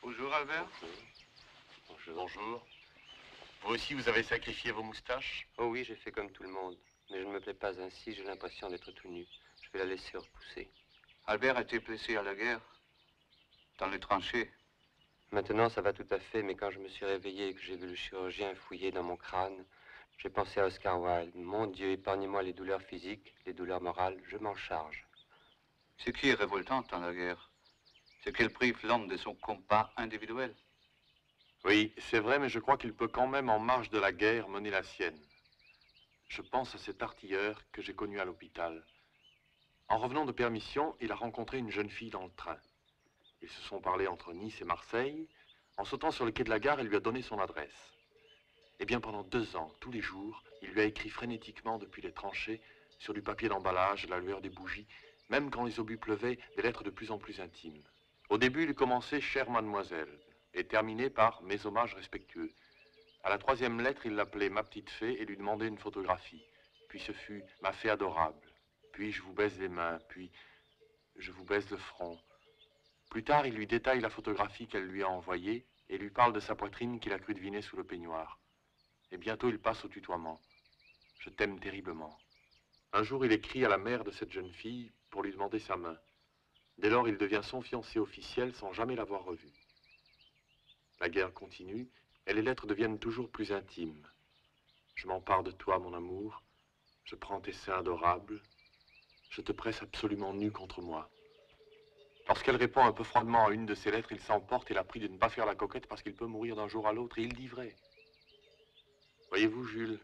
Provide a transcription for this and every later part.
Bonjour, Albert. Bonjour. Bonjour. Vous aussi, vous avez sacrifié vos moustaches? Oh oui, j'ai fait comme tout le monde. Mais je ne me plais pas ainsi, j'ai l'impression d'être tout nu. Je vais la laisser repousser. Albert a été blessé à la guerre, dans les tranchées. Maintenant, ça va tout à fait, mais quand je me suis réveillé et que j'ai vu le chirurgien fouiller dans mon crâne, j'ai pensé à Oscar Wilde. Mon Dieu, épargnez-moi les douleurs physiques, les douleurs morales, je m'en charge. Ce qui est révoltant dans la guerre, c'est qu'elle prive l'homme de son combat individuel. Oui, c'est vrai, mais je crois qu'il peut quand même, en marge de la guerre, mener la sienne. Je pense à cet artilleur que j'ai connu à l'hôpital. En revenant de permission, il a rencontré une jeune fille dans le train. Ils se sont parlé entre Nice et Marseille. En sautant sur le quai de la gare, elle lui a donné son adresse. Eh bien, pendant 2 ans, tous les jours, il lui a écrit frénétiquement depuis les tranchées, sur du papier d'emballage, à la lueur des bougies, même quand les obus pleuvaient, des lettres de plus en plus intimes. Au début, il commençait « Chère mademoiselle » et terminait par « Mes hommages respectueux ». À la 3e lettre, il l'appelait « Ma petite fée » et lui demandait une photographie. Puis ce fut « Ma fée adorable ». Puis « Je vous baise les mains ». Puis « Je vous baise le front ». Plus tard, il lui détaille la photographie qu'elle lui a envoyée et lui parle de sa poitrine qu'il a cru deviner sous le peignoir. Et bientôt, il passe au tutoiement. « Je t'aime terriblement ». Un jour, il écrit à la mère de cette jeune fille pour lui demander sa main. Dès lors, il devient son fiancé officiel sans jamais l'avoir revu. La guerre continue et les lettres deviennent toujours plus intimes. Je m'empare de toi, mon amour. Je prends tes seins adorables. Je te presse absolument nu contre moi. Lorsqu'elle répond un peu froidement à une de ses lettres, il s'emporte et la prie de ne pas faire la coquette parce qu'il peut mourir d'un jour à l'autre, et il dit vrai. Voyez-vous, Jules,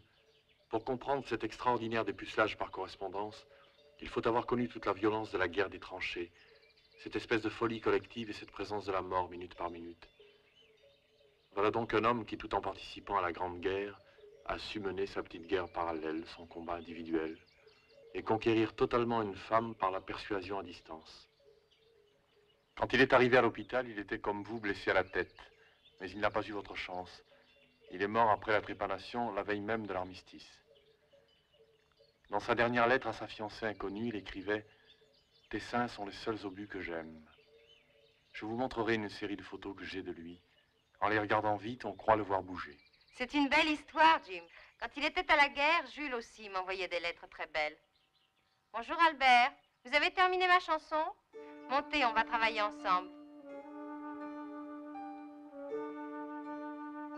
pour comprendre cet extraordinaire dépucelage par correspondance, il faut avoir connu toute la violence de la guerre des tranchées, cette espèce de folie collective et cette présence de la mort minute par minute. Voilà donc un homme qui, tout en participant à la Grande Guerre, a su mener sa petite guerre parallèle, son combat individuel, et conquérir totalement une femme par la persuasion à distance. Quand il est arrivé à l'hôpital, il était comme vous, blessé à la tête, mais il n'a pas eu votre chance. Il est mort après la trépanation, la veille même de l'armistice. Dans sa dernière lettre à sa fiancée inconnue, il écrivait « Tes seins sont les seuls obus que j'aime. » Je vous montrerai une série de photos que j'ai de lui. En les regardant vite, on croit le voir bouger. C'est une belle histoire, Jim. Quand il était à la guerre, Jules aussi m'envoyait des lettres très belles. Bonjour Albert, vous avez terminé ma chanson? Montez, on va travailler ensemble.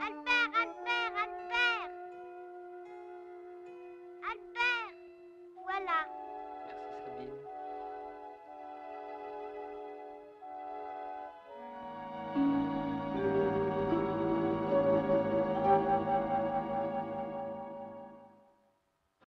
Albert, Albert, Albert! Albert! Voilà.